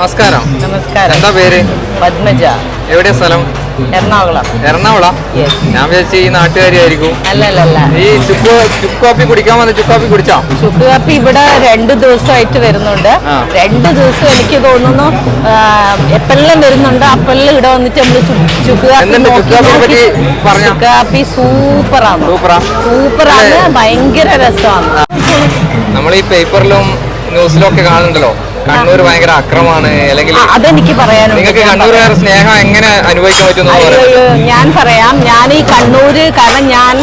നമസ്കാരം. നമസ്കാരം. എന്താ പേര്? പത്മജ. എവിടെയാ സ്ഥലം? എറണാകുളം. എറണാകുളം? ഞാൻ വിചാരിച്ചു ഈ നാട്ടുകാരിയായിരിക്കും. അല്ലല്ല. ഈ ചുക്ക് കാപ്പി കുടിക്കാൻ വന്ന ചുക്ക് കാപ്പി കുടിച്ചാ? ചുക്ക് കാപ്പി ഇവിടെ 2 ദിവസമായിട്ട് വരുന്നുണ്ട്. 2 ദിവസം എനിക്ക് തോന്നുന്നു എപ്പെല്ലാം വരുന്നുണ്ട്. അപ്പെല്ലാം ഇവിടെ വന്നിട്ട് നമ്മള് ചുക്ക് കാപ്പി സൂപ്പറാണ്. ഭയങ്കര രസമാണ്. നമ്മൾ ഈ പേപ്പറിലും ന്യൂസിലും ഒക്കെ കാണുന്നുണ്ടല്ലോ, കണ്ണൂർ ഭയങ്കര അക്രമാണ്, അല്ലെങ്കിൽ അതെനിക്ക് പറയാനുണ്ട്. നിങ്ങൾക്ക് കണ്ണൂരുകാരുടെ സ്നേഹം എങ്ങനെ അനുഭവിക്കാൻ പറ്റും? ഞാൻ പറയാം. ഞാൻ ഈ കണ്ണൂര്, കാരണം ഞാൻ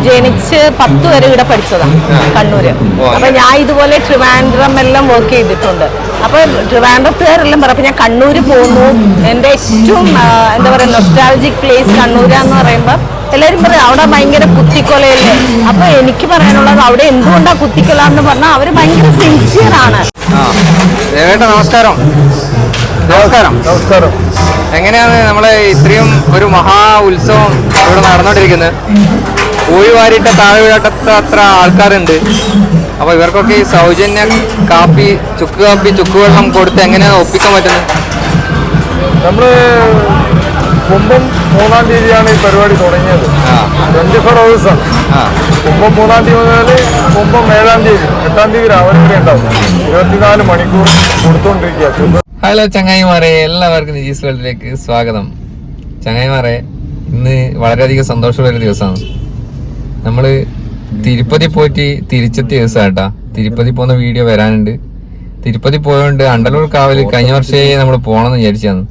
ജനിച്ച് 10 വരെ ഇവിടെ പഠിച്ചതാണ് കണ്ണൂര്. അപ്പൊ ഞാൻ ഇതുപോലെ ട്രിവാൻഡ്രം എല്ലാം വർക്ക് ചെയ്തിട്ടുണ്ട്. അപ്പൊ ട്രിവാൻഡ്രത്തുകാരെല്ലാം പറയും ഞാൻ കണ്ണൂര് പോകുന്നു. എന്റെ ഏറ്റവും എന്താ പറയാ നൊസ്റ്റാൾജിക് പ്ലേസ് കണ്ണൂരാന്ന് പറയുമ്പോ എല്ലാവരും പറയും അവിടെ ഭയങ്കര കുത്തിക്കൊലയല്ലേ. അപ്പൊ എനിക്ക് പറയാനുള്ളത് അവിടെ എന്തുകൊണ്ടാ കുത്തിക്കൊല എന്ന് പറഞ്ഞാൽ അവര് ഭയങ്കര സിൻസിയർ ആണ്. നമസ്കാരം. നമസ്കാരം. നമസ്കാരം. എങ്ങനെയാണ് നമ്മളെ ഇത്രയും ഒരു മഹാ ഉത്സവം ഇവിടെ നടന്നുകൊണ്ടിരിക്കുന്നത്? കോഴി വാരിട്ട താഴെ വീഴാത്ത അത്ര ആൾക്കാരുണ്ട്. അപ്പൊ ഇവർക്കൊക്കെ ഈ സൗജന്യ കാപ്പി, ചുക്ക് കാപ്പി, ചുക്കുവെള്ളം കൊടുത്ത് എങ്ങനെയാണ് ഒപ്പിക്കാൻ പറ്റുന്നത്? നമ്മള് കുംഭം 3-ാം തീയതിയാണ് ഈ പരിപാടി തുടങ്ങിയത്. 24 hours ആണ്. കുംഭം 3-ാം തീയതി മുതൽ കുംഭം 7-ാം തീയതി 8-ാം തീയതി രാവിലെ വരെ ഉണ്ടാവും. 24 മണിക്കൂർ കൊടുത്തുകൊണ്ടിരിക്കുക. ഹലോ ചങ്ങായിമാരെ, എല്ലാവർക്കും നിജീസ് വേൾഡിലേക്ക് സ്വാഗതം. ചങ്ങായിമാരെ, ഇന്ന് വളരെയധികം സന്തോഷമുള്ള ഒരു ദിവസമാണ്. നമ്മള് തിരുപ്പതി പോയിട്ട് തിരിച്ചെത്തിയ ദിവസമായിട്ടാ. തിരുപ്പതി പോകുന്ന വീഡിയോ വരാനുണ്ട്. തിരുപ്പതി പോയോണ്ട് അണ്ടലൂർ കാവല് കഴിഞ്ഞ വർഷമേ നമ്മൾ പോകണമെന്ന് വിചാരിച്ചാണ്.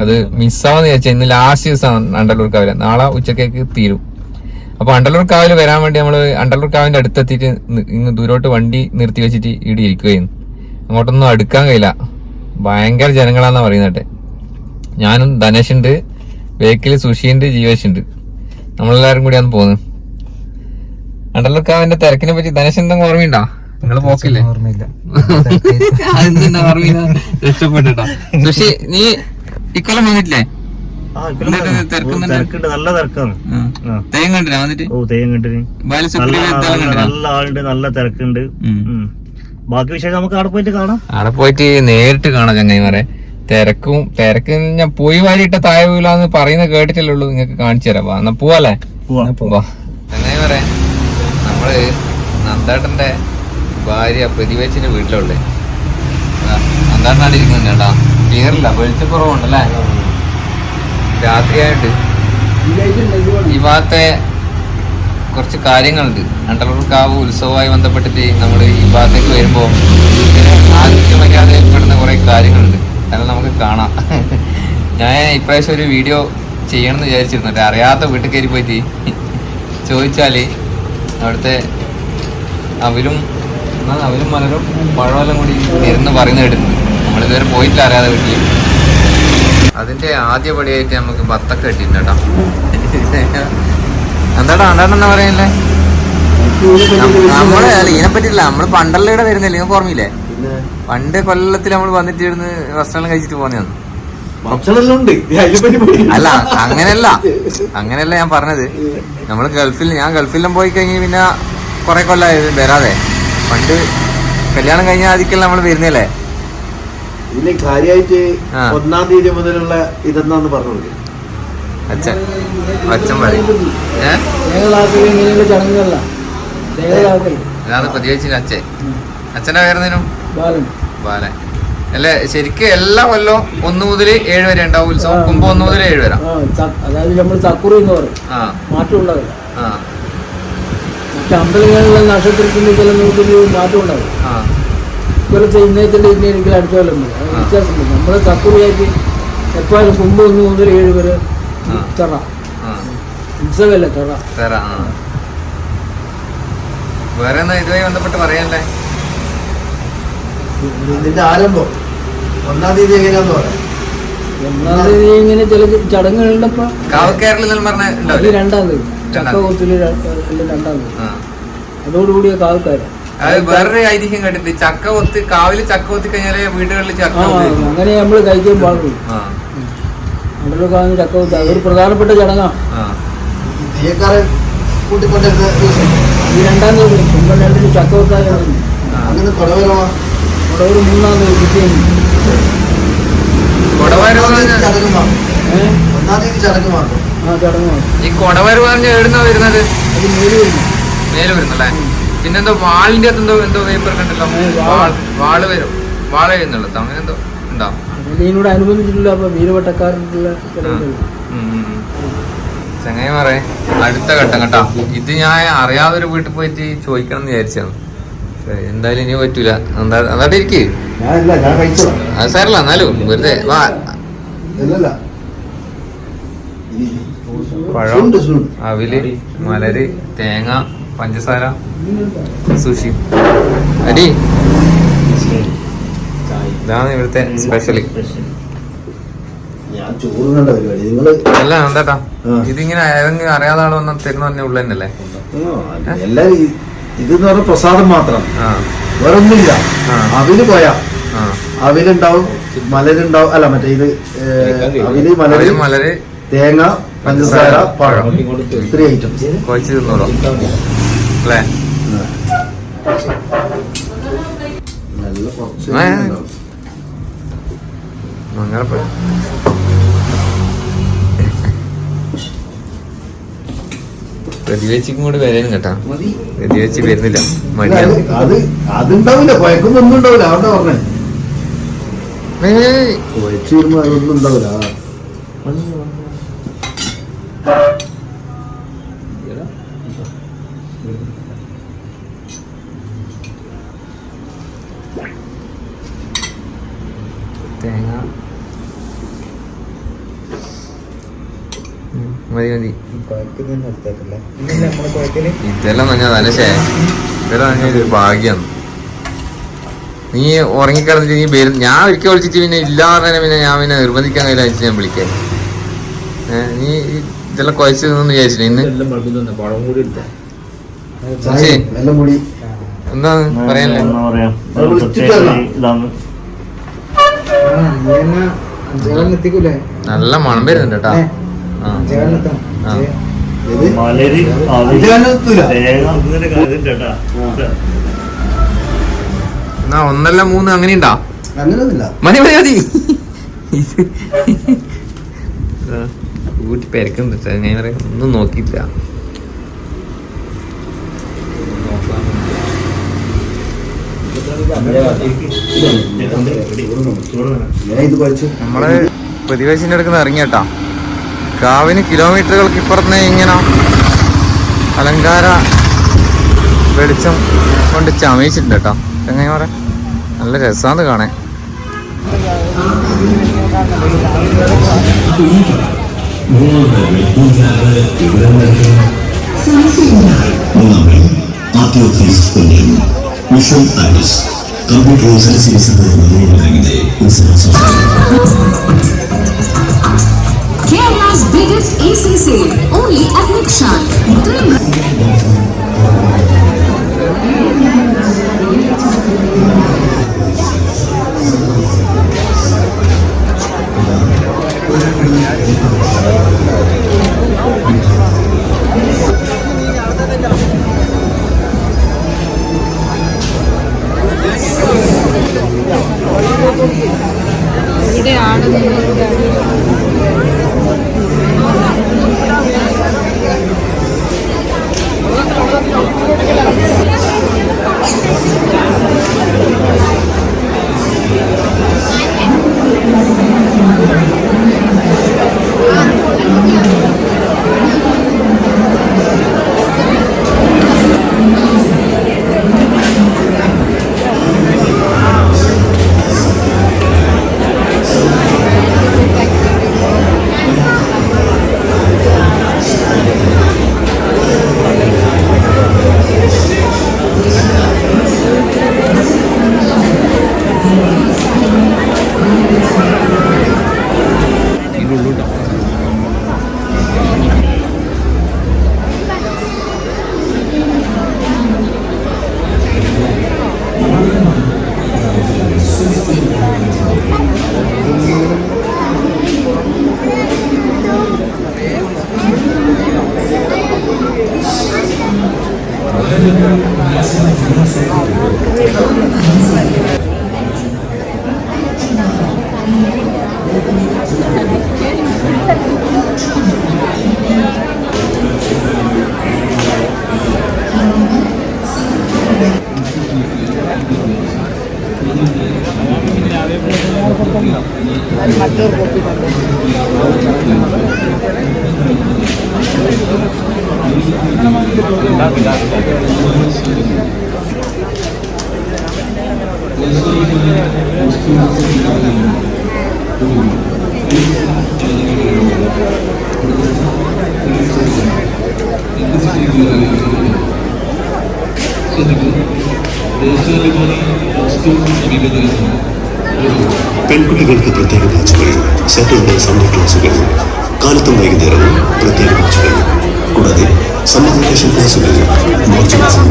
അത് മിസ്സാവെന്ന് വിചാരിച്ചാൽ ഇന്ന് ലാസ്റ്റ് ദിവസമാണ് അണ്ടലൂർ കാവല്. നാളെ ഉച്ചക്കേക്ക് തീരും. അപ്പൊ അണ്ടലൂർ കാവല് വരാൻ വേണ്ടി നമ്മള് അണ്ടലൂർ കാവിന്റെ അടുത്തെത്തിയിട്ട് ഇന്ന് ദൂരോട്ട് വണ്ടി നിർത്തി വെച്ചിട്ട് ഇവിടെ ഇരിക്കുകയും അങ്ങോട്ടൊന്നും അടുക്കാൻ കഴിയില്ല. ഭയങ്കര ജനങ്ങളാന്നാ പറയുന്നട്ടെ. ഞാനും ധനേഷ് ഉണ്ട്, ബേക്കില് സുഷിയുണ്ട്, ജീവേഷ് ഉണ്ട്. നമ്മളെല്ലാരും കൂടിയാണ് പോകുന്നത്. അണ്ടലൂർ കാവിന്റെ തിരക്കിനെ പറ്റി ധനേഷ് എന്തെങ്കിലും ഓർമ്മയുണ്ടോ? നിങ്ങള് പോക്കില്ലേ? അതെന്താ ഓർമ്മയില്ല? രക്ഷപ്പെട്ടോ സുഷി, നീ ഇക്കൊല്ലം വന്നിട്ടില്ലേ? നല്ല തിരക്കാണ്. തെയ്യം കണ്ടില്ല വന്നിട്ട്? തെയ്യം കണ്ടിന് നല്ല ആളുണ്ട്, നല്ല തിരക്കുണ്ട്. ബാക്കി വിശേഷം നമുക്ക് അവിടെ പോയിട്ട് കാണാം. അവിടെ പോയിട്ട് നേരിട്ട് കാണാം ചങ്ങായിമാരെ. തിരക്ക് ഞാൻ പോയി വാരിയിട്ട താഴെ വീഴാന്ന് പറയുന്ന കേട്ടിട്ടല്ലേ ഉള്ളൂ. നിങ്ങൾക്ക് കാണിച്ചു തരാം. എന്നാ പോവാല്ലേ? ചങ്ങായിമാരെ, നമ്മള് നന്ദേട്ടന്റെ ഭാര്യ പ്രതിവേച്ചിന്റെ വീട്ടിലുള്ളേ. നന്ദേട്ടനാണ് ഇരിക്കുന്നുണ്ട് കേട്ടാ. ക്ലിയറില്ല, വെളിച്ചക്കുറവുണ്ടല്ലേ? രാത്രിയായിട്ട് ഈ ഭാഗത്തെ കുറച്ച് കാര്യങ്ങളുണ്ട്. അണ്ടലൂർ കാവ് ഉത്സവമായി ബന്ധപ്പെട്ടിട്ട് നമ്മൾ ഈ ഭാഗത്തേക്ക് വരുമ്പോൾ ആദ്യ മര്യാദയിൽപ്പെടുന്ന കുറെ കാര്യങ്ങളുണ്ട്. അതെല്ലാം നമുക്ക് കാണാം. ഞാൻ ഇപ്രാവശ്യം ഒരു വീഡിയോ ചെയ്യണമെന്ന് വിചാരിച്ചിരുന്നു. അറിയാത്ത വീട്ടിൽ കയറി പോയിട്ട് ചോദിച്ചാൽ അവിടുത്തെ അവലും മലരും പഴമെല്ലാം കൂടി ഇരുന്ന് പറയുന്ന കേട്ടിട്ടുണ്ട്. നമ്മളിതുവരെ പോയിട്ടില്ല അറിയാതെ വീട്ടിൽ. അതിന്റെ ആദ്യ പടിയായിട്ട് നമുക്ക് ബത്തൊക്കെ കിട്ടിയിട്ടുണ്ട് കേട്ടോ. എന്താ പറയല്ലേ? നമ്മള് ഇതിനെ പറ്റില്ല. നമ്മള് പണ്ടല്ലയുടെ വരുന്നില്ല, നിങ്ങൾക്ക് ഓർമ്മയില്ലേ? പണ്ട് കൊല്ലത്തിൽ നമ്മൾ വന്നിട്ട് ഇരുന്ന് ഭക്ഷണം കഴിച്ചിട്ട് പോന്നെയാണ്. അല്ല, അങ്ങനെയല്ല ഞാൻ പറഞ്ഞത്. നമ്മള് ഞാൻ ഗൾഫിലും പോയി കഴിഞ്ഞ് പിന്നെ കുറെ കൊല്ലമായത് വരാതെ. പണ്ട് കല്യാണം കഴിഞ്ഞ ആദ്യക്കെല്ലാം നമ്മള് വരുന്നല്ലേ. ഇതിന് കാര്യമായിട്ട് 1-ാം തീയതി മുതലുള്ള ഇതെന്നാന്ന് പറഞ്ഞത് അച്ഛൻ പറയും. അതാണ് പ്രതിവേച്ചിന്റെ അച്ഛന്റെ പേരുന്നതിനും ബാലൻ അല്ലെ? ശരിക്കും എല്ലാ കൊല്ലവും 1 മുതൽ 7 വരെ ഉണ്ടാവും ഉത്സവം. കുംഭം 1 മുതൽ 7 വരെ. അതായത് നമ്മൾ ചക്കുറി എന്ന് പറയും. മാറ്റമുള്ളതല്ല. മറ്റേ അമ്പലങ്ങളിലെ നക്ഷത്രത്തിന്റെ ചില നോക്കിന് മാറ്റം ഉണ്ടാവും. ഇപ്പോഴത്തെ ഇന്നേത്തിന്റെ ഇന്നേരിക്കലും അടുത്ത കൊല്ലം വ്യത്യാസമുണ്ട്. നമ്മളെ ചക്കുറിയായിട്ട് എപ്പോഴും കുംഭം 1 മുതൽ 7 വരെ ചെറ ഉത്സവമല്ല ചെറ. വേറെ ഇതുമായി ബന്ധപ്പെട്ട് പറയാനല്ലേ? ഇതിന്റെ ആരംഭം 1-ാം തീയതി എങ്ങനെയാന്ന് പറയാം. 1-ാം തീയതി ഇങ്ങനെ ചില ചടങ്ങുകളുണ്ടപ്പോ. കാവക്കേരളം 2-ാം തീയതി ചക്കകൊത്തില് 2-ാം തീയതി. അതോടുകൂടിയ കാവക്കാര്. വേറൊരു ഐതിഹ്യം കേട്ടിട്ട് ചക്ക കൊത്തി കാവില് ചക്ക കൊത്തി കഴിഞ്ഞാല് വീടുകളിൽ ചക്ക അങ്ങനെ നമ്മള് കഴിക്കാൻ പാടുള്ളൂ. അണ്ടലൂർ കാവിന് ചക്ക കൊത്തി അതൊരു പ്രധാനപ്പെട്ട ചടങ്ങാണ്. 2-ാം തീയതി കുംഭം 2-ന് ചക്ക കൊത്താൻ അവിടെ ഒരു 3-ാം തീയതി കിട്ടിയത്. കൊടവരവ് ചടങ്ങ് മാത്രം. ഈ കൊടവരവ് പറഞ്ഞ എവിടുന്നാ വരുന്നത്? അത് മേല് വരുന്നു. മേലെ വരുന്നല്ലേ? പിന്നെന്തോ വാളിന്റെ അകത്ത് എന്തോ പേപ്പർ കണ്ടല്ലോ, വാള് വരും, വാള എഴുന്നുള്ളത് അങ്ങനെ എന്തോ ഉണ്ടോ? ഇതിനോട് അനുബന്ധിച്ചിട്ടില്ല. അപ്പൊ വീരവട്ടക്കാരനുള്ള ചങ്ങായിമാരെ അടുത്ത ഘട്ടം കേട്ടോ. ഇത് ഞാൻ അറിയാതൊരു വീട്ടിൽ പോയിട്ട് ചോദിക്കണം എന്ന് വിചാരിച്ചാണ്. എന്തായാലും ഇനി പറ്റൂല. അതാണ്ട് ഇരിക്ക്, അത് സാരല്ല. എന്നാലും വെറുതെ വാ. പഴം, അവില്, മലര്, തേങ്ങ, പഞ്ചസാര, സുഷി, അരി. ഇതാണ് ഇവിടുത്തെ സ്പെഷ്യല്. അല്ല എന്താട്ടാ, ഇതിങ്ങനെ ഏതെങ്കിലും അറിയാതെ ആള് വന്നാൽ തരുന്ന തന്നെ ഉള്ള തന്നെയല്ലേ? ഇതെന്ന് പറഞ്ഞ പ്രസാദം മാത്രം, വേറെ ഒന്നുമില്ല. അവില് പോയാ അവിലുണ്ടാവും, മലരുണ്ടാവും. അല്ല മറ്റേ ഇത് അവില്, മലര്, തേങ്ങ, പഞ്ചസാര, പഴം, 3 ഐറ്റംസ് കുഴച്ച് തിന്നോളൂ അല്ലേ? അങ്ങനെ പ്രതിവേച്ചിക്കും കൂടി വരാനും കേട്ടാ. പ്രതിവേച്ചി വരുന്നില്ല, മടിയാണ്. അതുണ്ടാവില്ല, കുഴക്കൊന്നും ഒന്നും ഉണ്ടാവില്ല. അവിടെ പറഞ്ഞേ കുഴച്ച് വരുമ്പോ അതൊന്നും ഉണ്ടാവില്ല. തേങ്ങ മതി മതി. ഇതെല്ലാം നഞ്ഞ തലശേ, ഇതെല്ലാം നഞ്ഞൊരു ഭാഗ്യാണ്. നീ ഉറങ്ങിക്കിടന്നിട്ട് നീ വരും. ഞാൻ ഒരിക്കൽ വിളിച്ചിട്ട് പിന്നെ ഇല്ലാതെ പിന്നെ ഞാൻ പിന്നെ നിർബന്ധിക്കാൻ കഴിയില്ല വെച്ചിട്ട് ഞാൻ വിളിക്കാൻ. നീ ഇതെല്ലാം കുഴച്ച് തിന്നു വിചാരിച്ചില്ല ഇന്ന്? എന്താണ് പറയാനല്ലേ? നല്ല മണം വരുന്നുണ്ട് കേട്ടാ. എന്നാ 1 3 അങ്ങനെയുണ്ടാ? മതി മതി മതി. കൂട്ടി പെരക്കുന്നുണ്ട്. ഞാൻ ഒന്നും നോക്കിയില്ല. നമ്മള് പ്രതിവേശിന്റെ അടുക്കുന്ന ഇറങ്ങിയട്ടാ. കാവിന് കിലോമീറ്ററുകൾക്ക് ഇപ്പുറത്ത് ഇങ്ങനെ അലങ്കാര വെളിച്ചം കൊണ്ട് ചമയിച്ചിട്ടുണ്ട് കേട്ടോ. എങ്ങനെ പറയാ, നല്ല രസാന്ന് കാണാൻ. Kerala's biggest AC sale, only at Nikshan. പെൺകുട്ടികൾക്ക് പ്രത്യേക ബാച്ചുകൾ, സാറ്റർഡേ സൺഡേ ക്ലാസുകൾ, കാലത്തും വൈകുന്നേരവും പ്രത്യേക ബാച്ചുകൾ, കൂടാതെ സമ്മർ വെക്കേഷൻ ക്ലാസുകൾ മാർച്ച് മാസം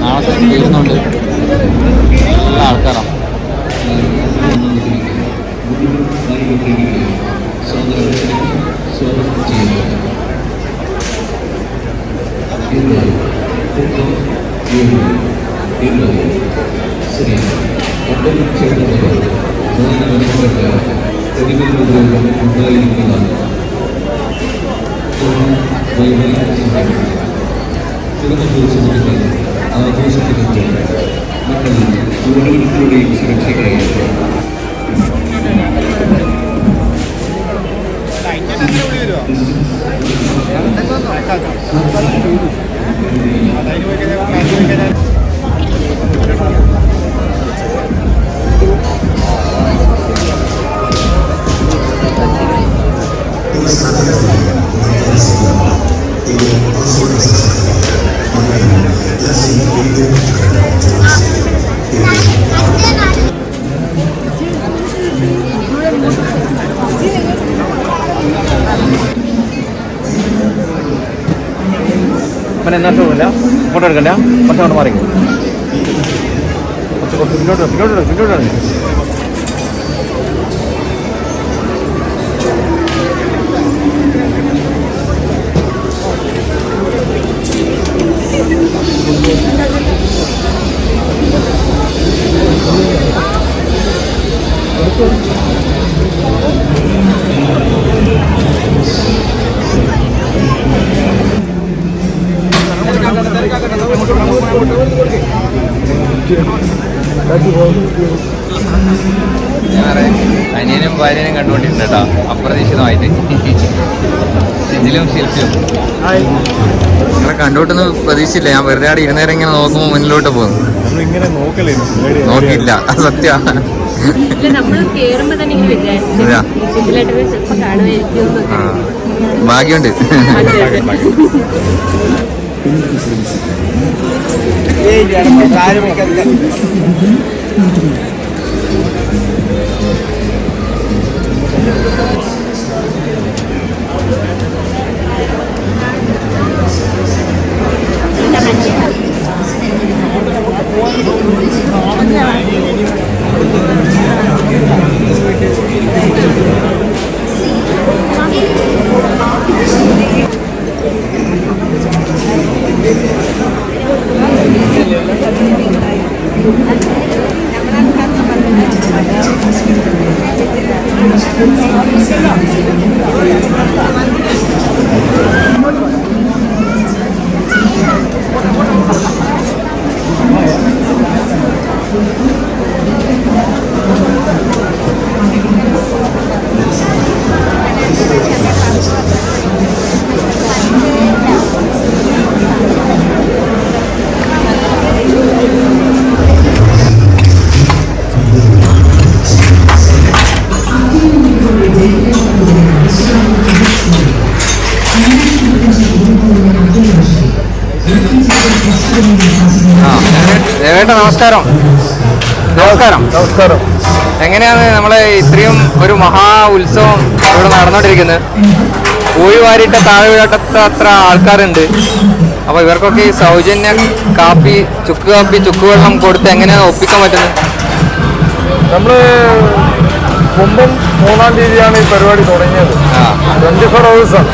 നാളെ തീരുന്നുണ്ട് എല്ലാ ആൾക്കാരാണ്. എന്നാ ഷോല്ല ഫോട്ടോ എടുക്കണ്ട, കുറച്ച് കൊണ്ട് മാറി കുറച്ച് പിന്നോട്ട് അനിയനും ഭാര്യനും കണ്ടുകൊണ്ടിരുന്നു കേട്ടോ, അപ്രതീക്ഷിതമായിട്ട്. ഷിജിലും ശില്പിയും നിങ്ങളെ കണ്ടുകൊട്ടൊന്നും പ്രതീക്ഷിച്ചില്ല. ഞാൻ വെറുതെ അവിടെ ഇരുന്നേരം ഇങ്ങനെ നോക്കുമ്പോൾ മുന്നിലോട്ട് പോകുന്നു. നോക്കിയില്ല, അത് സത്യമാണ്. ഭാഗ്യമുണ്ട്. നമസ്കാരം. നമസ്കാരം. നമസ്കാരം. എങ്ങനെയാണ് നമ്മളെ ഇത്രയും ഒരു മഹാ ഉത്സവം ഇവിടെ നടന്നുകൊണ്ടിരിക്കുന്നത്? ഊഴി വാരിയിട്ട് താഴെ വീഴാത്ത അത്ര ആൾക്കാരുണ്ട്. അപ്പോൾ ഇവർക്കൊക്കെ ഈ സൗജന്യ കാപ്പി, ചുക്ക് കാപ്പി, ചുക്കുവെള്ളം കൊടുത്ത് എങ്ങനെയാണ് ഒപ്പിക്കാൻ പറ്റുന്നത്? നമ്മൾ കുംഭം 3-ാം തീയതിയാണ് ഈ പരിപാടി തുടങ്ങിയത്. 24 hours ആണ്.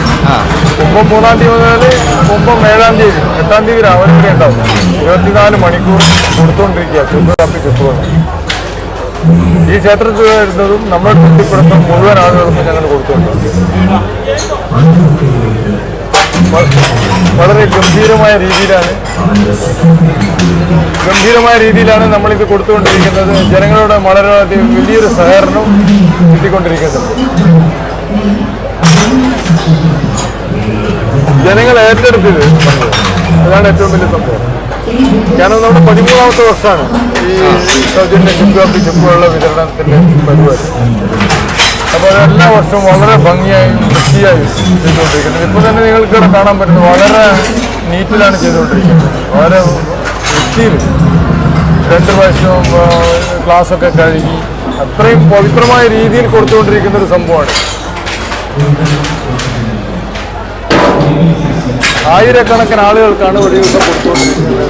കുംഭം 3-ാം തീയതി മുതൽ കുംഭം 7-ാം തീയതി 8-ാം തീയതി രാവിലെ വരെ ഉണ്ടാവും. 24 മണിക്കൂർ കൊടുത്തുകൊണ്ടിരിക്കുക ചുക്ക് കാപ്പി, ചുക്കുവെള്ളം. ഈ ക്ഷേത്രത്തിൽ വരുന്നതും നമ്മുടെ കുട്ടിപ്പിടുത്തം മുഴുവൻ ആളുകൾക്കും ഞങ്ങൾ കൊടുത്തുകൊണ്ടിരിക്കും. വളരെ ഗംഭീരമായ രീതിയിലാണ് നമ്മളിത് കൊടുത്തുകൊണ്ടിരിക്കുന്നത്. ജനങ്ങളുടെ വളരെ വലിയൊരു സഹകരണം കിട്ടിക്കൊണ്ടിരിക്കുന്നുണ്ട്. ജനങ്ങൾ ഏറ്റെടുത്തത് അതാണ് ഏറ്റവും വലിയ സംഭവം. കാരണം നമ്മുടെ 13ാമത്തെ വർഷമാണ് ഈ സൗജന്യ ചെമ്പുവെള്ള വിതരണത്തിൻ്റെ പരിപാടി. അപ്പോൾ എല്ലാ വർഷവും വളരെ ഭംഗിയായും വൃത്തിയായും ചെയ്തുകൊണ്ടിരിക്കുന്നത്. ഇപ്പോൾ തന്നെ നിങ്ങൾക്ക് ഇവിടെ കാണാൻ പറ്റുന്നത് വളരെ നീറ്റിലാണ് ചെയ്തുകൊണ്ടിരിക്കുന്നത്. വളരെ വൃത്തിയിൽ 2 പ്രാവശ്യവും ഗ്ലാസ്സൊക്കെ കഴുകി അത്രയും പവിത്രമായ രീതിയിൽ കൊടുത്തുകൊണ്ടിരിക്കുന്ന ഒരു സംഭവമാണ്. ആയിരക്കണക്കിന് ആളുകൾക്കാണ് ഒരു ദിവസം കൊടുത്തുകൊണ്ടിരിക്കുന്നത്.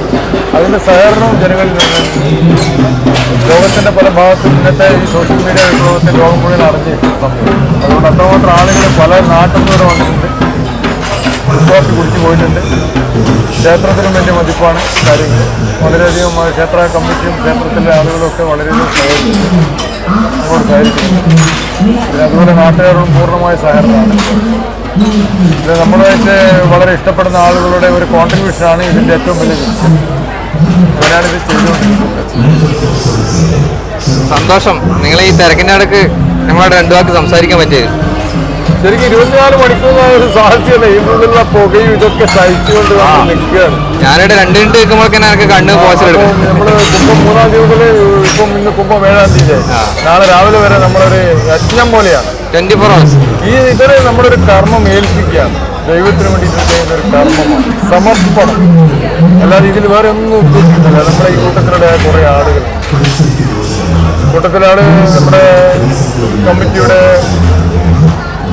അതിൻ്റെ സഹകരണവും ജനങ്ങളിൽ നിന്ന് ലോകത്തിൻ്റെ പല ഭാഗത്തും ഇന്നത്തെ ഈ സോഷ്യൽ മീഡിയ വിപ്ലവത്തിൽ ലോകം മുഴുവൻ അറിഞ്ഞിരിക്കുന്ന സംഭവം. അതുകൊണ്ട് അത്രമാത്രം ആളുകൾ പല നാട്ടിൽ നിന്ന് വന്നിട്ടുണ്ട്, ഉൾപ്പാക്കി കുടിച്ചു പോയിട്ടുണ്ട്. ക്ഷേത്രത്തിനും വലിയ മതിപ്പാണ് കാര്യങ്ങൾ. വളരെയധികം ക്ഷേത്ര കമ്മിറ്റിയും ക്ഷേത്രത്തിലെ ആളുകളും ഒക്കെ വളരെയധികം സഹകരിക്കുന്നു. പിന്നെ അതുപോലെ നാട്ടുകാരോടും പൂർണ്ണമായ സഹകരണമാണ്. ഇത് നമ്മളായിട്ട് വളരെ ഇഷ്ടപ്പെടുന്ന ആളുകളുടെ ഒരു കോൺട്രിബ്യൂഷനാണ് ഇതിൻ്റെ ഏറ്റവും വലിയ വിഷയം. അങ്ങനെയാണ് ഇത് ചെയ്തുകൊണ്ടിരിക്കുന്നത്. സന്തോഷം. നിങ്ങൾ ഈ തിരക്കിൻ്റെ ഇടയ്ക്ക് നമ്മളോട് 2 വാക്ക് സംസാരിക്കാൻ പറ്റിയത്. ശരിക്കും 24 മണിക്കൂർ ഒരു സാഹചര്യം ഇതിനുള്ള പുകയും ഇതൊക്കെ സഹിച്ചുകൊണ്ട് നിൽക്കുകയാണ്. ഞാനിവിടെ 2 മിനിറ്റ് നിൽക്കുമ്പോഴൊക്കെ എനിക്ക് കണ്ണ് പോച്ചെടുക്കും. നമ്മള് കുംഭം 3-ാം തീയതി മുതൽ ഇന്ന് കുംഭം 7-ാം തീയതി നാളെ രാവിലെ വരെ നമ്മളൊരു യജ്ഞം പോലെയാണ്. 24 hours. ഇതൊരു നമ്മളൊരു കർമ്മം ഏൽപ്പിക്കുകയാണ്. ദൈവത്തിന് വേണ്ടിയിട്ട് ചെയ്യുന്ന ഒരു കർമ്മമാണ്, സമർപ്പണം. അല്ലാതെ ഇതിൽ വേറെ ഒന്നും ഉദ്ദേശിക്കുന്നില്ല. നമ്മുടെ ഈ കൂട്ടത്തിലുള്ള കുറേ ആളുകൾ, കൂട്ടത്തിലാണ് നമ്മുടെ കമ്മിറ്റിയുടെ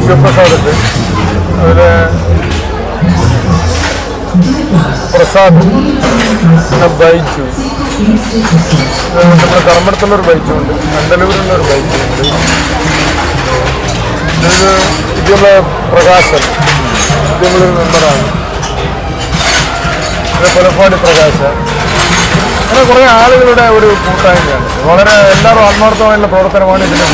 ശിവപ്രസാദ്, അതുപോലെ പ്രസാദ്, പിന്നെ ബൈച്ചു, നമ്മുടെ കർമ്മടത്തുള്ളൊരു ബൈച്ചുണ്ട്, മണ്ഡലൂരിലുള്ളൊരു ബൈച്ചുണ്ട്, ഇതിലുള്ള പ്രകാശൻ, ഇതിലൊരു മെമ്പറാണ്, പിന്നെ പുലപ്പാടി പ്രകാശൻ. അങ്ങനെ കുറേ ആളുകളുടെ ഒരു കൂട്ടായ്മയാണ്. വളരെ എല്ലാവരും ആത്മാർത്ഥമായുള്ള പ്രവർത്തനമാണ് ഇതിൻ്റെ.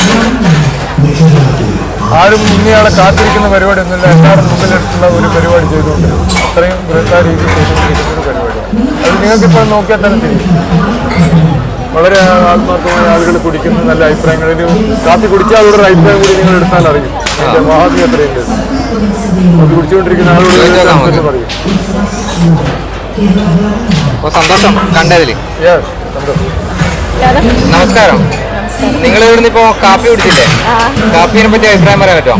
ആരും ഇന്നയാളെ കാത്തിരിക്കുന്ന പരിപാടി ഒന്നുമില്ല. എല്ലാവരും മുമ്പിലിട്ടുള്ള ഒരു പരിപാടി ചെയ്തുകൊണ്ടിരിക്കും. അത്രയും ബൃഹത്തായ രീതിയിൽ ചെയ്തുകൊണ്ടിരിക്കുന്ന ഒരു പരിപാടിയാണ്. അത് നിങ്ങൾക്കിപ്പോൾ നോക്കിയാൽ തന്നെ தெரியும். വളരെ ആത്മാർത്ഥമായ ആളുകൾ കുടിക്കുന്ന നല്ല അഭിപ്രായങ്ങളിൽ കാപ്പി കുടിച്ചാൽ അവരുടെ അഭിപ്രായം കൂടി നിങ്ങൾ എടുത്താൽ അറിയും. അതിൻ്റെ മഹാത്മ്യം എത്രയുണ്ട്. അത് കുടിച്ചുകൊണ്ടിരിക്കുന്ന ആളുകൾ പറയും. സന്തോഷം കണ്ടതിൽ. നമസ്കാരം. നിങ്ങൾ ഇവിടുന്ന് ഇപ്പോ കാപ്പി കുടിച്ചില്ലേ? കാപ്പിനെ പറ്റി അഭിപ്രായം പറയാൻ പറ്റുമോ?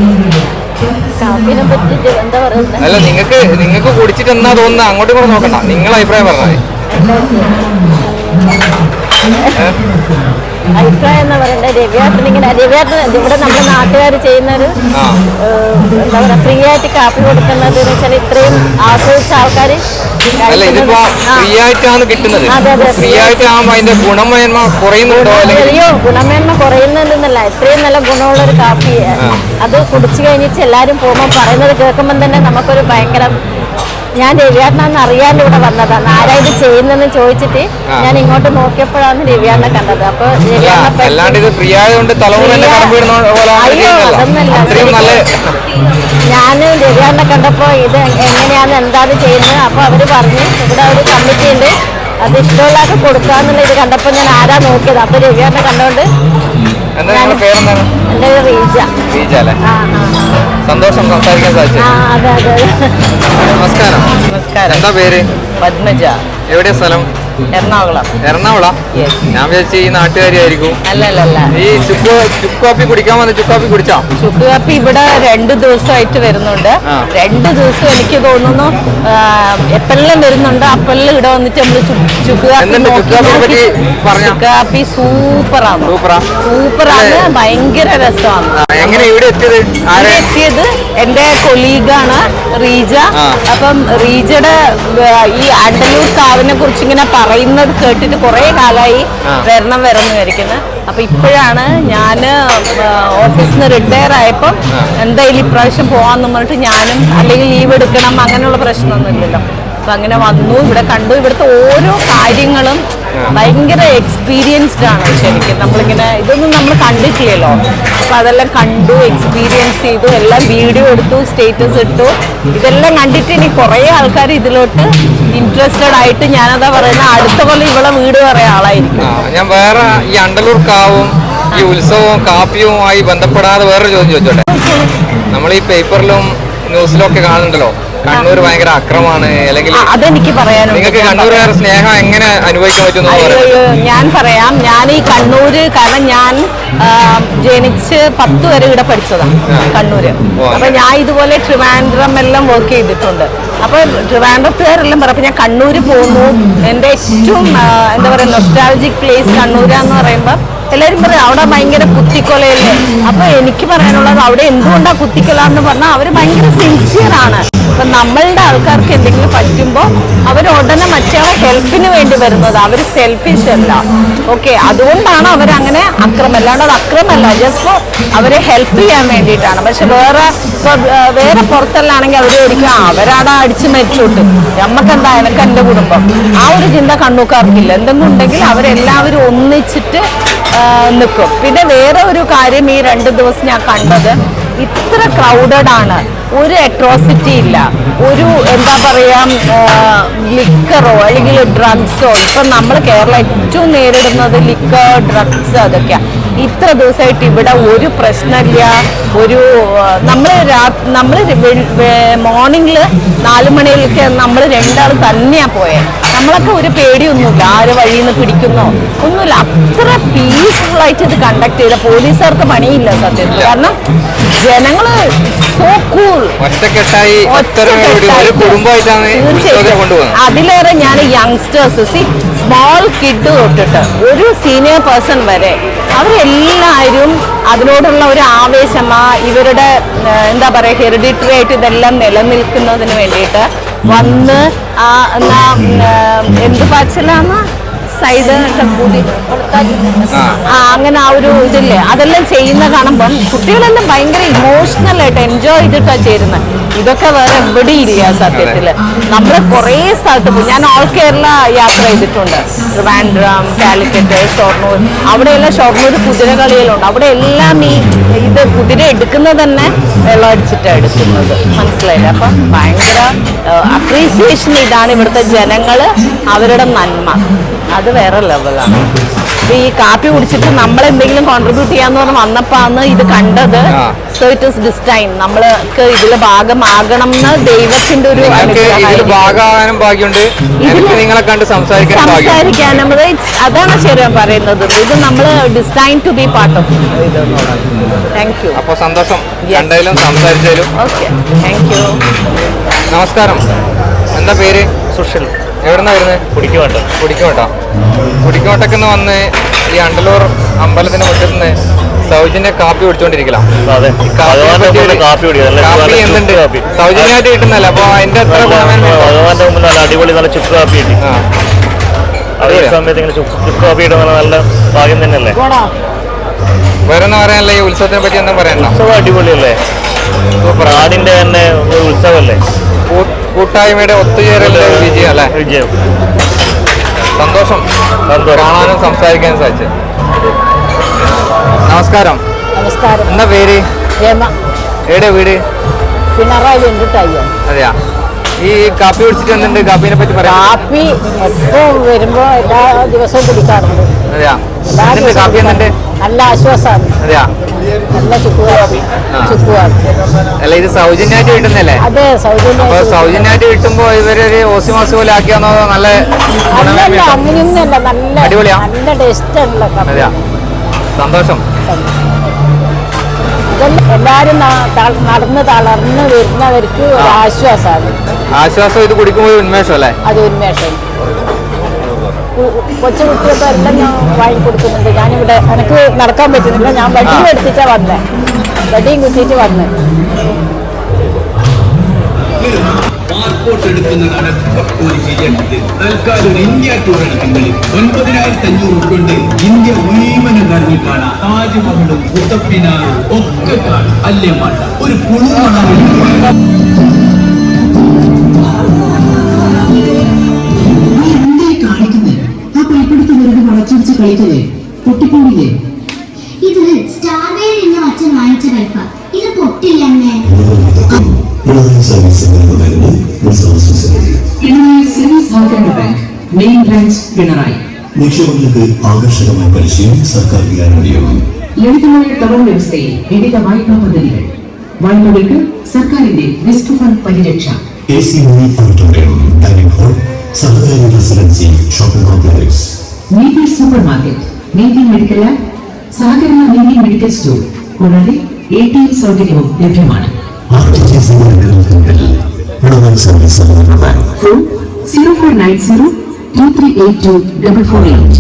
അല്ല, നിങ്ങൾക്ക് കുടിച്ചിട്ട് എന്നാ തോന്നുന്നത് അങ്ങോട്ടും കൂടെ നോക്കണ്ട, നിങ്ങൾ അഭിപ്രായം പറഞ്ഞാൽ അഭിപ്രായം എന്ന് പറയണ്ടേ, രവിയേട്ടൻ ഇവിടെ നമ്മുടെ നാട്ടുകാർ ചെയ്യുന്നൊരു എന്താ പറയാ, ഫ്രീ ആയിട്ട് കാപ്പി കൊടുക്കുന്നത് എന്ന് വെച്ചാൽ ഇത്രയും ആസ്വദിച്ച ആൾക്കാർ. അല്ല, ഇതിപ്പോ ഫ്രീ ആയിട്ടാണ് കിട്ടുന്നത്. ഫ്രീ ആയിട്ടാകുമ്പോ അതിന്റെ ഗുണമേന്മ കുറയുന്നുണ്ടോ? അയ്യോ, ഗുണമേന്മ കുറയുന്നുണ്ടെന്നല്ല, ഇത്രയും നല്ല ഗുണമുള്ളൊരു കാപ്പി. അത് കുടിച്ചു കഴിഞ്ഞിട്ട് എല്ലാവരും പോകുമ്പോൾ പറയുന്നത് കേൾക്കുമ്പോൾ തന്നെ നമുക്കൊരു ഭയങ്കര, ഞാൻ രവിയേട്ടനാന്ന് അറിയാണ്ട് ഇവിടെ വന്നതാണ്. ആരാ ഇത് ചെയ്യുന്നതെന്ന് ചോദിച്ചിട്ട് ഞാൻ ഇങ്ങോട്ട് നോക്കിയപ്പോഴാണ് രവിയേട്ടനെ കണ്ടത്. അപ്പൊ അയ്യോ, അതൊന്നല്ല, ഞാൻ രവിയേട്ടനെ കണ്ടപ്പോ ഇത് എങ്ങനെയാന്ന് എന്താണ് ചെയ്യുന്നത്. അപ്പൊ അവര് പറഞ്ഞു ഇവിടെ ഒരു കമ്മിറ്റി ഉണ്ട്, അത് ഇഷ്ടമുള്ളതൊക്കെ കൊടുക്കാന്നുള്ള ഇത് കണ്ടപ്പോ ഞാൻ ആരാ നോക്കിയത്. അപ്പൊ രവിയേട്ടനെ കണ്ടോണ്ട്. എന്റെ പേര് റീജ. സന്തോഷം സംസാരിക്കാൻ സാധിച്ചു. അതെ അതെ. നമസ്കാരം. നമസ്കാരം. എന്താ പേര്? പത്മജ. എവിടെയാ സ്ഥലം? എറണാകുളം. എറണാകുളം? ഞാൻ വിചാരിച്ചു ഈ നാട്ടുകാരിയായിരിക്കും. അല്ലല്ല. ഈ ചുക്ക് കാപ്പി കുടിക്കാൻ വന്ന ചുക്ക് കാപ്പി കുടിച്ചോ? ചുക്ക് കാപ്പി ഇവിടെ 2 ദിവസമായിട്ട് വരുന്നുണ്ട്. 2 ദിവസം എനിക്ക് തോന്നുന്നു എപ്പോഴെല്ലാം വരുന്നുണ്ട്. അപ്പോഴെല്ലാം ഇവിടെ വന്നിട്ട് നമ്മള് ചുക്ക് കാപ്പി സൂപ്പറാണ്, ഭയങ്കര രസമാണ്. എങ്ങനെ ഇവിടെ എത്തിയത് എന്റെ കൊളീഗാണ് റീജ. അപ്പം റീജയുടെ ഈ ആണ്ടല്ലൂർ കാവിനെ കുറിച്ച് ഇങ്ങനെ പറയുന്നത് കേട്ടിട്ട് കുറെ കാലമായി വരണം വിചാരിക്കുന്നത്. അപ്പൊ ഇപ്പോഴാണ് ഞാൻ ഓഫീസിൽ നിന്ന് റിട്ടയർ ആയപ്പം എന്തായാലും ഇപ്രാവശ്യം പോവാന്ന് പറഞ്ഞിട്ട് ഞാനും, അല്ലെങ്കിൽ ലീവ് എടുക്കണം അങ്ങനെയുള്ള പ്രശ്നമൊന്നും ഇല്ലല്ലോ. അപ്പൊ അങ്ങനെ വന്നു, ഇവിടെ കണ്ടു. ഇവിടുത്തെ ഓരോ കാര്യങ്ങളും ഭയങ്കര എക്സ്പീരിയൻസ്ഡ് ആണ് ശരിക്കും. നമ്മളിങ്ങനെ ഇതൊന്നും നമ്മൾ കണ്ടിട്ടില്ലല്ലോ. അപ്പൊ അതെല്ലാം കണ്ടു, എക്സ്പീരിയൻസ് ചെയ്തു, എല്ലാം വീഡിയോ എടുത്തു, സ്റ്റേറ്റസ് ഇട്ടു. ഇതെല്ലാം കണ്ടിട്ട് ഇനി കുറേ ആൾക്കാർ ഇതിലോട്ട് ഇൻട്രസ്റ്റഡ് ആയിട്ട്, ഞാനതാ പറയുന്നത്, അടുത്ത കൊല്ലം ഇവിടെ വീട് പറയാൻ ആളായിരിക്കും. ഞാൻ വേറെ ഈ അണ്ടലൂർ കാവും ഈ ഉത്സവവും കാപ്പിയുമായി ബന്ധപ്പെടാതെ വേറൊരു ചോദ്യം ചോദിച്ചോട്ടെ. നമ്മൾ ഈ പേപ്പറിലും ന്യൂസിലും ഒക്കെ കാണുന്നുണ്ടല്ലോ, കണ്ണൂർ ഭയങ്കര അക്രമമാണ്, അല്ലെങ്കിൽ അതെനിക്ക് പറയാനുണ്ട്. നിങ്ങൾക്ക് കണ്ണൂരുകാരുടെ സ്നേഹം എങ്ങനെ അനുഭവിക്കാൻ പറ്റുന്നു? ഞാൻ പറയാം, ഞാൻ ഈ കണ്ണൂര്, കാരണം ഞാൻ ജനിച്ച് 10 വരെ ഇവിടെ പഠിച്ചതാണ് കണ്ണൂര്. അപ്പൊ ഞാൻ ഇതുപോലെ ട്രിവാൻഡ്രം എല്ലാം വർക്ക് ചെയ്തിട്ടുണ്ട്. അപ്പൊ ട്രിവാൻഡ്രത്തുകാരെല്ലാം പറയും, ഞാൻ കണ്ണൂര് പോകുന്നു, എൻ്റെ ഏറ്റവും എന്താ പറയുക നൊസ്റ്റാൾജിക് പ്ലേസ് കണ്ണൂരാന്ന് പറയുമ്പോൾ എല്ലാവരും പറയും അവിടെ ഭയങ്കര കുത്തിക്കൊലയല്ലേ. അപ്പൊ എനിക്ക് പറയാനുള്ളത്, അവിടെ എന്തുകൊണ്ടാ കുത്തിക്കൊല എന്ന് പറഞ്ഞാൽ അവർ ഭയങ്കര സിൻസിയർ ആണ്. അപ്പൊ നമ്മളുടെ ആൾക്കാർക്ക് എന്തെങ്കിലും പറ്റുമ്പോൾ അവർ ഉടനെ മറ്റേ ഹെൽപ്പിന് വേണ്ടി വരുന്നത്, അവർ സെൽഫിഷ് അല്ല. ഓക്കെ, അതുകൊണ്ടാണ് അവരങ്ങനെ അക്രമം, അല്ലാണ്ട് അത് അക്രമല്ല, ജസ്റ്റ് അവരെ ഹെൽപ്പ് ചെയ്യാൻ വേണ്ടിയിട്ടാണ്. പക്ഷെ വേറെ പുറത്തെല്ലാണെങ്കിൽ അവർ ഒരിക്കലും അവരവിടെ അടിച്ച് മരിച്ചോട്ട്, നമുക്കെന്താ, എനിക്ക് എൻ്റെ കുടുംബം, ആ ഒരു ചിന്ത കണ്ണൂക്കാർക്കില്ല. എന്തെങ്കിലും ഉണ്ടെങ്കിൽ അവരെല്ലാവരും ഒന്നിച്ചിട്ട് നിൽക്കും. പിന്നെ വേറെ ഒരു കാര്യം, ഈ 2 ദിവസം ഞാൻ കണ്ടത്, ഇത്ര ക്രൗഡഡ് ആണ്, ഒരു അട്രോസിറ്റി ഇല്ല, ഒരു എന്താ പറയാ ലിക്കറോ അല്ലെങ്കിൽ ഡ്രഗ്സോ. ഇപ്പം നമ്മൾ കേരളം ഏറ്റവും നേരിടുന്നത് ലിക്കർ, ഡ്രഗ്സ്, അതൊക്കെയാണ്. ഇത്ര ദിവസമായിട്ട് ഇവിടെ ഒരു പ്രശ്നമില്ല. ഒരു നമ്മൾ മോർണിംഗിൽ 4 മണിയിലൊക്കെ നമ്മൾ 2 ആൾ തന്നെയാണ് പോയത്. നമ്മളൊക്കെ ഒരു പേടിയൊന്നുമില്ല, ആര് വഴിയിൽ നിന്ന് പിടിക്കുന്നോ ഒന്നുമില്ല. അത്ര പീസ്ഫുൾ ആയിട്ട് ഇത് കണ്ടക്ട് ചെയ്ത പോലീസുകാർക്ക് പണിയില്ല സത്യത്തിൽ. കാരണം ജനങ്ങള് സോ കൂൾ, അതിലേറെ ഞാൻ യങ്സ്റ്റേഴ്സ്, സ്മോൾ കിഡ് തൊട്ടിട്ട് ഒരു സീനിയർ പേഴ്സൺ വരെ, അവരെല്ലാവരും അതിനോടുള്ള ഒരു ആവേശമാ, ഇവരുടെ എന്താ പറയുക ഹെറിഡിറ്ററി ആയിട്ട് ഇതെല്ലാം നിലനിൽക്കുന്നതിന് വേണ്ടിയിട്ട് വന്ന് എന്ത് പാച്ചിലാന്ന് സൈഡ് അങ്ങനെ ആ ഒരു ഇതില്ലേ, അതെല്ലാം ചെയ്യുന്ന കാണുമ്പം കുട്ടികളെല്ലാം ഭയങ്കര ഇമോഷണൽ ആയിട്ട് എൻജോയ് ചെയ്തിട്ടാണ് ചേരുന്നത്. ഇതൊക്കെ വേറെ എവിടെയില്ല സത്യത്തില്. നമ്മൾ കുറേ സ്ഥലത്ത് പോയി, ഞാൻ ഓൾ കേരള യാത്ര ചെയ്തിട്ടുണ്ട്, ട്രിവാൻഡ്രം, കാലിക്കറ്റ്, ഷൊർണൂർ. അവിടെയെല്ലാം ഷൊർണൂർ കുതിര കളികളുണ്ട്. അവിടെ എല്ലാം ഈ ഇത് കുതിര എടുക്കുന്നത് തന്നെ വെള്ളം അടിച്ചിട്ടാണ് എടുക്കുന്നത്, മനസ്സിലായില്ല. അപ്പം ഭയങ്കര അപ്രീസിയേഷൻ. ഇതാണ് ഇവിടുത്തെ ജനങ്ങൾ, അവരുടെ നന്മ, അത് വേറെ ലെവലാണ്. ഈ കാപ്പി കുടിച്ചിട്ട് നമ്മൾ എന്തെങ്കിലും കോൺട്രിബ്യൂട്ട് ചെയ്യാന്ന് പറഞ്ഞ് വന്നപ്പോന്ന് ഇത് കണ്ടത്. So it is this time നമ്മൾക്ക് ഇതിൽ ഭാഗമാകണം എന്ന് ദൈവത്തിന്റെ ഒരു സംസാരിക്കാൻ അതാണ് ശരിയാ പറയുന്നത്. ഇത് നമ്മൾ design to be part of ഇത്. Thank you. അപ്പോൾ സന്തോഷം കണ്ടതിലും സംസാരിച്ചതിലും. Okay, thank you. നമസ്കാരം, എന്താ പേര്? സുഷിൽ. എവിടുന്നാ വരുന്നത്? കുടിക്കുവാട്ടോ. കുടിക്കോട്ടൊക്കെ വന്ന് ഈ അണ്ടലൂർ അമ്പലത്തിന്റെ മുറ്റത്ത് നിന്ന് സൗജന്യ കാപ്പി കുടിച്ചോണ്ടിരിക്കണം. കാപ്പി എന്തുണ്ട് സൗജന്യമായിട്ട് കിട്ടുന്നല്ല, അപ്പൊ അതിന്റെ എത്ര ഭഗവാന്റെ മുമ്പിൽ നല്ല അടിപൊളി നല്ല ചുക്ക് കാപ്പി കിട്ടി. അതേ സമയത്ത് ഇങ്ങനെ ചുക്ക് കാപ്പി ഇടുന്ന നല്ല ഭാഗ്യം തന്നെയല്ലേ. വേറെ എന്താ പറയാനല്ലേ ഈ ഉത്സവത്തിനെ പറ്റി എന്താ പറയണ്ട? ഉത്സവം അടിപൊളിയല്ലേ, നാടിന്റെ തന്നെ ഉത്സവമല്ലേ, കൂട്ടായ്മയുടെ ഒത്തുചേരലിന്റെ വിജയം അല്ലേ? വിജയം. സന്തോഷം കാണാനും സംസാരിക്കാനും സാധിച്ചു. നമസ്കാരം. നമസ്കാരം. എന്താ പേര്? എവിടെ വീട്? പിണറായി. അതെയാ. ഈ കാപ്പി കുടിച്ചിട്ട് എന്തുണ്ട്, കാപ്പിനെ പറ്റി പറയാം? കാപ്പി എപ്പോ വരുമ്പോ എല്ലാ ദിവസവും കുടിക്കാറുണ്ട്. അതെയാ. എന്തുണ്ട് കാപ്പി എന്തുണ്ട്? നല്ല ആശ്വാസമാണ്. അതെയാ. നല്ല ചുക്കുകാപ്പി. അല്ല, ഇത് സൗജന്യമായിട്ട് കിട്ടുന്നല്ലേ? അതെ, സൗജന്യം. അപ്പൊ സൗജന്യമായിട്ട് കിട്ടുമ്പോ ഇവരൊരു ഓസിമാസ് പോലെ ആക്കിയാന്നോ? നല്ല അങ്ങനെയൊന്നുമല്ല, നല്ല അടിപൊളിയാ, നല്ല ടേസ്റ്റ് ഉള്ള. അതെയാ. സന്തോഷം. എല്ലാരും നടന്ന് തളർന്ന് വരുന്നവർക്ക് ഒരു ആശ്വാസമാണ്. ആശ്വാസം ഇത് കുടിക്കുമ്പോൾ ഉന്മേഷം അല്ലേ? അത് ഉന്മേഷം. കൊച്ചു കുട്ടികൾക്ക് എല്ലാം ഞാൻ വാങ്ങിക്കൊടുക്കുന്നുണ്ട്. ഞാനിവിടെ എനിക്ക് നടക്കാൻ പറ്റുന്നില്ല, ഞാൻ വടിയും എടുത്തിട്ടാ വന്നേ, വടിയും കുത്തിയിട്ട് വന്നേ. പാസ്പോർട്ട് എടുക്കുന്നതാണ് തൽക്കാലം ഒരു ഇന്ത്യ ടൂർ എടുക്കുന്നത് 9,500 കൊണ്ട് ഇന്ത്യ മുഴുവനും കറങ്ങി കാണാം. താജ്മഹലും കുത്തബ്മിനാറും ഒക്കെ കാണാം. അല്ലേ മാട്ട ഒരു പുളുമാണ്. കാണിക്കുന്നത് ആ പൈപ്പെടുത്ത് കളിക്കുന്നത് പൊട്ടിക്കൂടില്ലേ? ഇത് സ്റ്റാർവേയിൽ നിന്ന് അച്ഛൻ വാങ്ങിച്ച പൈപ്പ. ഇത് പൊട്ടില്ല അമ്മേ. പിണറായി സർവീസ് സഹകരണ ബാങ്ക്, മെയിൻ ബ്രാഞ്ച് പിണറായി. നിക്ഷേപങ്ങൾക്ക് ആകർഷകമായ പലിശയും സർക്കാർ ഗ്യാരണ്ടിയും. ലളിതമായ തവണ വ്യവസ്ഥയിൽ വിവിധ വായ്പാ പദ്ധതികൾ. വായ്പകൾക്ക് സർക്കാരിന്റെ റിസ്ക് ഫണ്ട് പരിരക്ഷ. AC Mini auditorium, dining hall, സഹകാരി residency, shopping complex. Neethi supermarket, Neethi medical lab, സഹകരണ നീതി മെഡിക്കൽ സ്റ്റോർ കൂടാതെ ATM സൗകര്യവും ലഭ്യമാണ്. പിണറായി സർവീസ് സഹകരണ ബാങ്ക്. ഫോൺ 049023824448.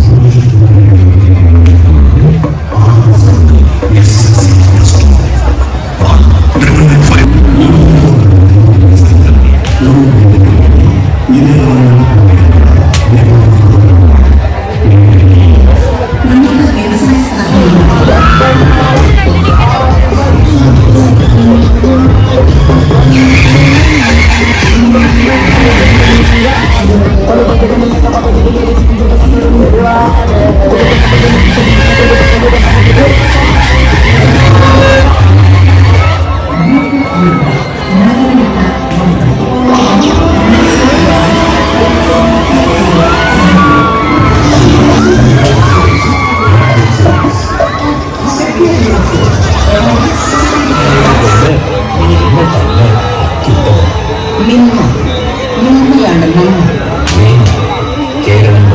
കേരളം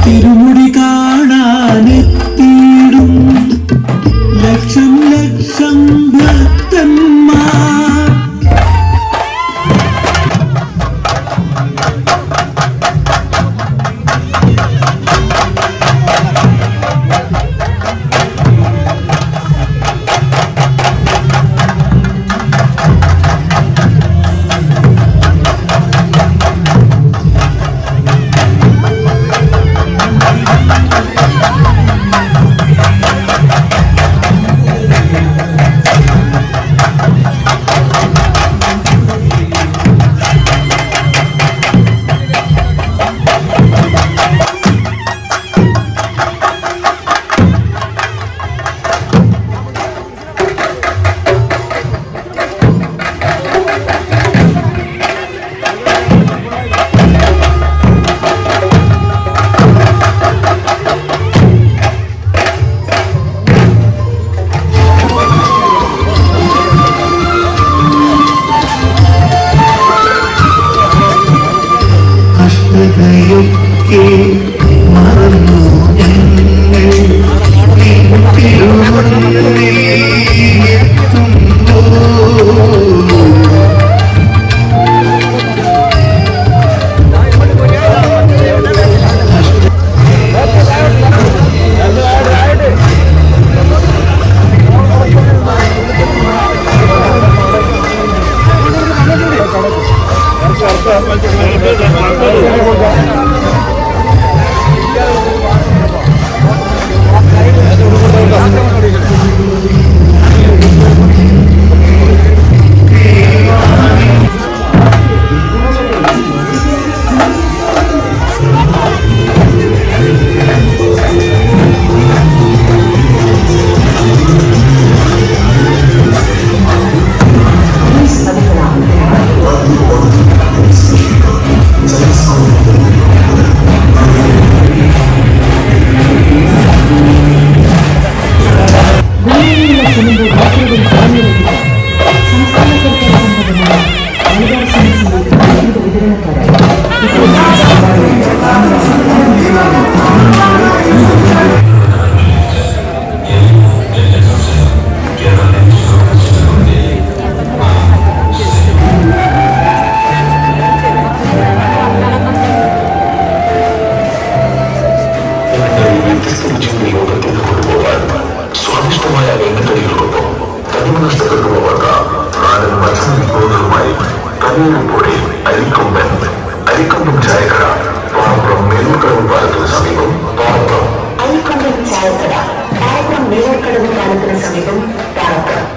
തിരുമുടി കാണാനെത്തിയിടും ലക്ഷം ലക്ഷം ഭക്തന്മാർ. വ്യത്യസ്ത രുചിയുടെ യോഗത്തിൽ കൊണ്ടുപോകാൻ സ്വാദിഷ്ടമായ എണ്ണക്കടികൾക്കൊപ്പം തനിമ നഷ്ടപ്പെട്ടുപോകാത്ത നാടൻ മത്സ്യ വിഭവങ്ങളുമായി കനിയൂർപ്പോടെ അരിക്കൊമ്പൻ ചായക്കട പാറപ്പുറം മേലൂർക്കടവ് പാലത്തിന് സമീപം പാറപ്പുറം. അരിക്കൊമ്പൻ ചായക്കട പാറപ്പുറം മേലൂർക്കടവ് പാലത്തിന് സമീപം പാറപ്പുറം.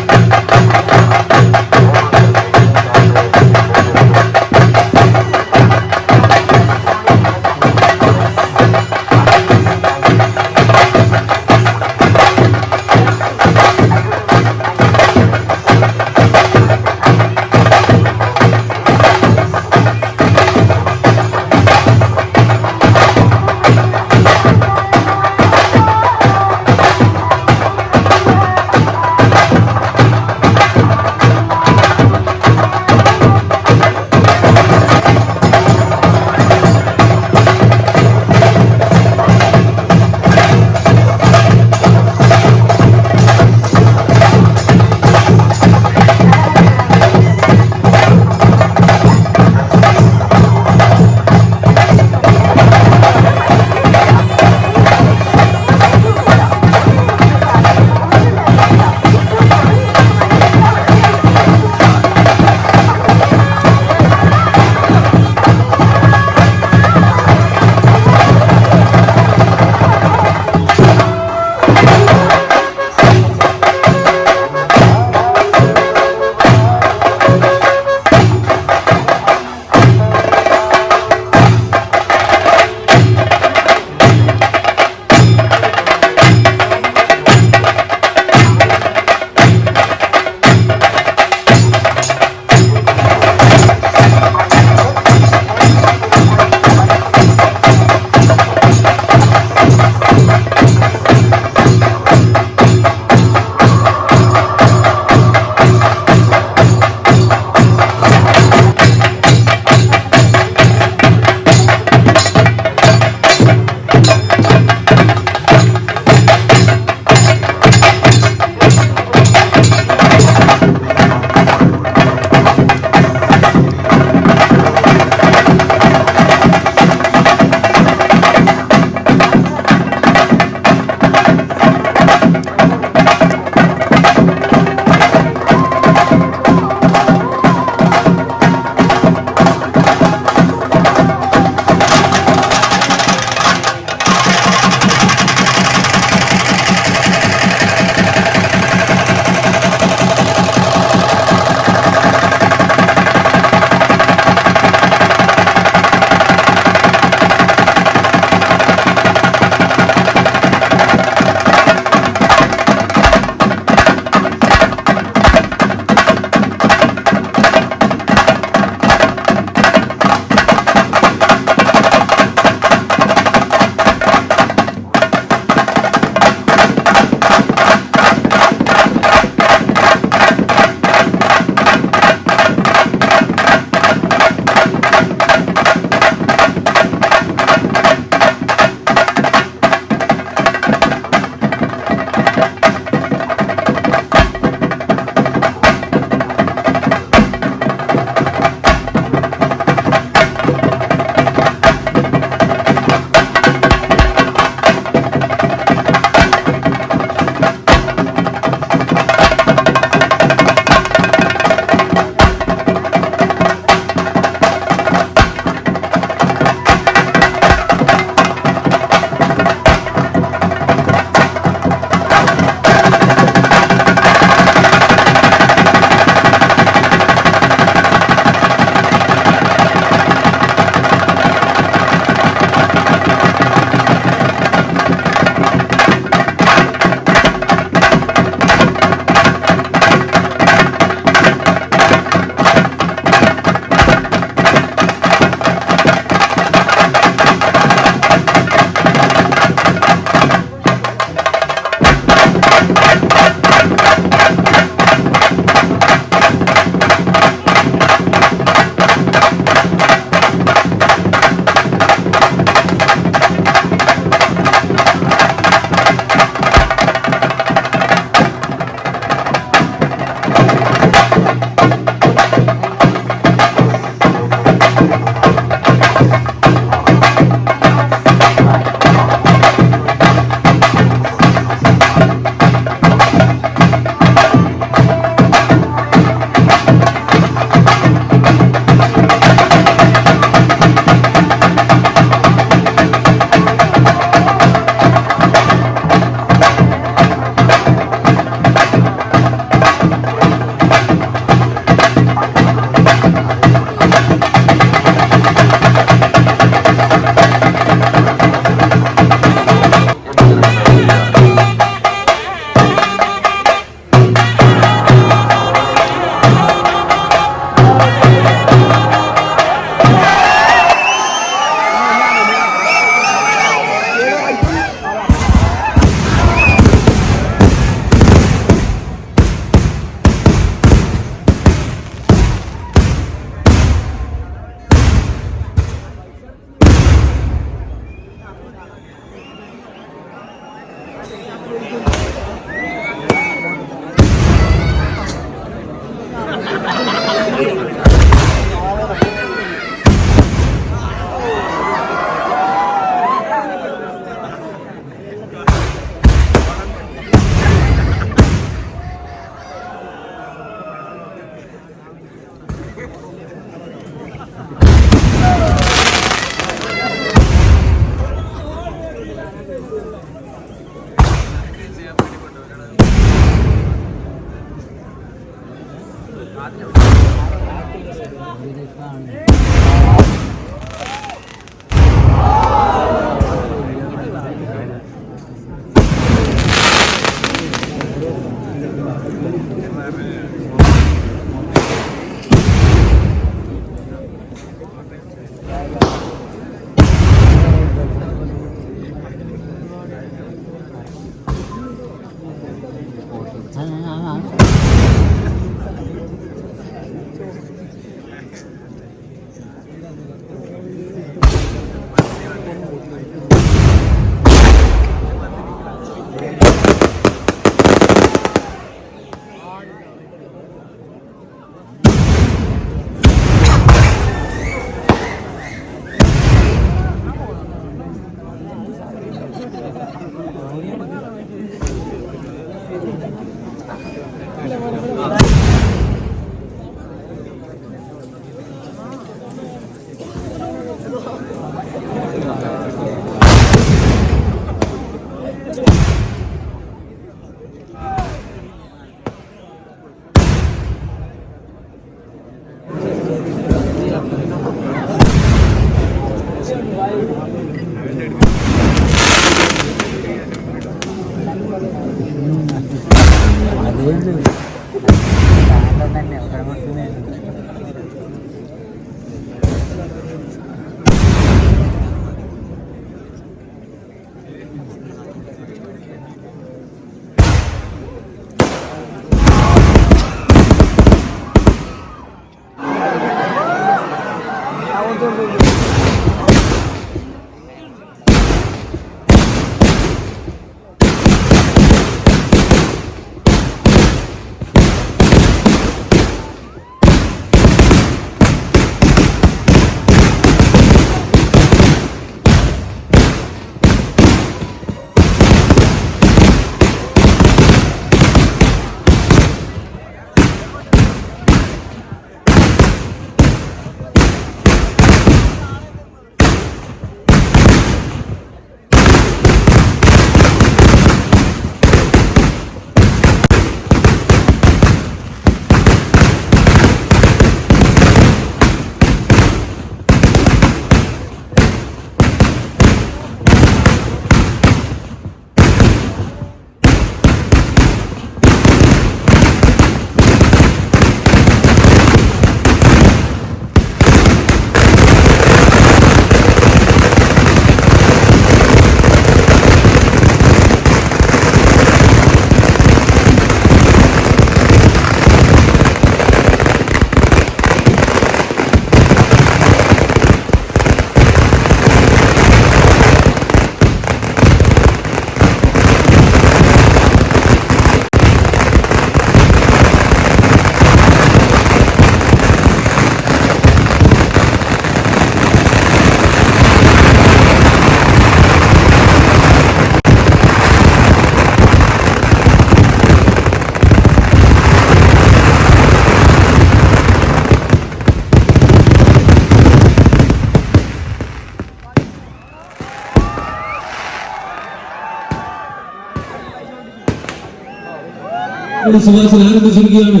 ശുപാർശ ആരംഭിച്ചിരിക്കുകയാണ്.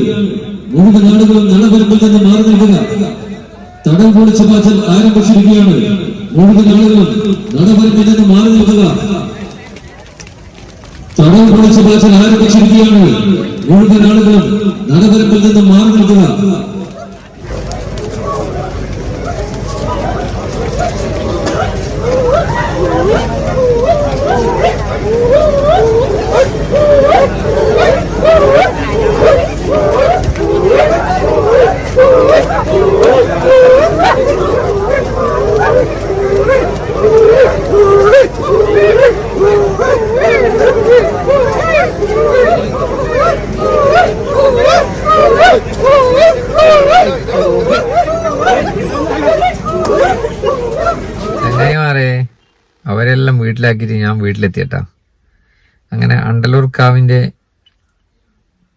മുഴുവൻ നാടുകളും നടപരപ്പിൽ നിന്ന് മാറി നിൽക്കുക. തടം പൊളിച്ച പാച്ചൽ ആരംഭിച്ചിരിക്കുകയാണ്. മുഴുവൻ ആളുകളും നടപരപ്പിൽ നിന്ന് മാറി നിൽക്കുക. തടം പൊളിച്ച പാച്ചൽ ആരംഭിച്ചിരിക്കുകയാണ്. മുഴുവൻ ആളുകളും നടപരപ്പിൽ നിന്ന് മാറി നിൽക്കുക. ചങ്ങായിമാരെ അവരെല്ലാം വീട്ടിലാക്കിയിട്ട് ഞാൻ വീട്ടിലെത്തിയട്ടാ. അങ്ങനെ അണ്ടലൂർ കാവിന്റെ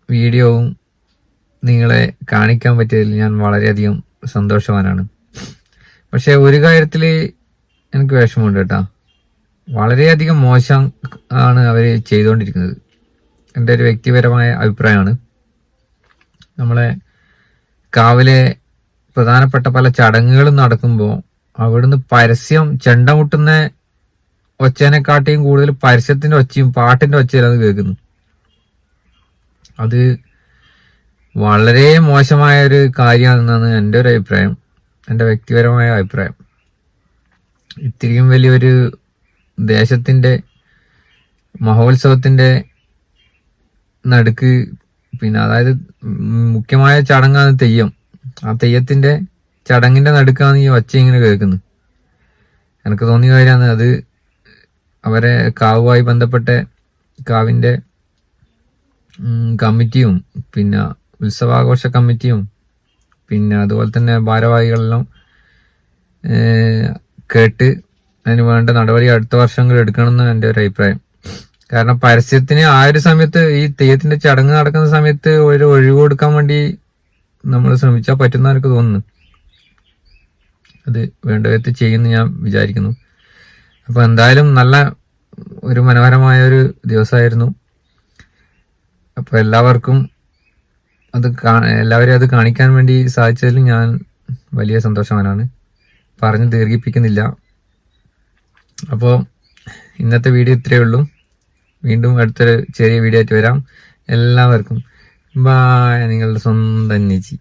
വീഡിയോവും നിങ്ങളെ കാണിക്കാൻ പറ്റിയതിൽ ഞാൻ വളരെയധികം സന്തോഷവാനാണ്. പക്ഷെ ഒരു കാര്യത്തിൽ എനിക്ക് വിഷമമുണ്ട് കേട്ടാ. വളരെയധികം മോശം ആണ് അവർ ചെയ്തുകൊണ്ടിരിക്കുന്നത്. എൻ്റെ ഒരു വ്യക്തിപരമായ അഭിപ്രായമാണ്. നമ്മളെ കാവിലെ പ്രധാനപ്പെട്ട പല ചടങ്ങുകളും നടക്കുമ്പോൾ അവിടുന്ന് പരസ്യം ചെണ്ട മുട്ടുന്ന ഒച്ചേനെക്കാട്ടിയും കൂടുതൽ പരസ്യത്തിന്റെ ഒച്ചയും പാട്ടിന്റെ ഒച്ചയിലാണ് കേൾക്കുന്നു. അത് വളരെ മോശമായ ഒരു കാര്യമാണെന്നാണ് എൻ്റെ ഒരു അഭിപ്രായം, എൻ്റെ വ്യക്തിപരമായ അഭിപ്രായം. ഇത്രയും വലിയൊരു ദേശത്തിന്റെ മഹോത്സവത്തിന്റെ നടുക്ക്, പിന്നെ അതായത് മുഖ്യമായ ചടങ്ങാണ് തെയ്യം. ആ തെയ്യത്തിന്റെ ചടങ്ങിന്റെ നടുക്കാണ് ഈ ഒച്ച ഇങ്ങനെ കേൾക്കുന്നത്. എനിക്ക് തോന്നിയ കാര്യമാണ് അത്. അവരെ കാവുമായി ബന്ധപ്പെട്ട കാവിന്റെ കമ്മിറ്റിയും പിന്നെ ഉത്സവാഘോഷ കമ്മിറ്റിയും പിന്നെ അതുപോലെ തന്നെ ഭാരവാഹികളെല്ലാം കേട്ട് അതിന് വേണ്ട നടപടി അടുത്ത വർഷങ്ങൾ എടുക്കണമെന്നാണ് എൻ്റെ ഒരു അഭിപ്രായം. കാരണം പരസ്യത്തിന് ആ ഒരു സമയത്ത്, ഈ തെയ്യത്തിന്റെ ചടങ്ങ് നടക്കുന്ന സമയത്ത് ഒരു ഒഴിവ് കൊടുക്കാൻ വേണ്ടി നമ്മൾ ശ്രമിച്ചാൽ പറ്റുന്ന എനിക്ക് തോന്നുന്നു. അത് വേണ്ട വിധത്തിൽ ചെയ്യുമെന്ന് ഞാൻ വിചാരിക്കുന്നു. അപ്പൊ എന്തായാലും നല്ല ഒരു മനോഹരമായ ഒരു ദിവസമായിരുന്നു. അപ്പൊ എല്ലാവർക്കും എല്ലാവരെയും അത് കാണിക്കാൻ വേണ്ടി സാധിച്ചതിൽ ഞാൻ വലിയ സന്തോഷവാനാണ്. പറഞ്ഞു ദീർഘിപ്പിക്കുന്നില്ല. അപ്പോൾ ഇന്നത്തെ വീഡിയോ ഇത്രയേ ഉള്ളൂ. വീണ്ടും അടുത്തൊരു ചെറിയ വീഡിയോ ആയിട്ട് വരാം. എല്ലാവർക്കും ബായ്. നിങ്ങളുടെ സ്വന്തം നിജി.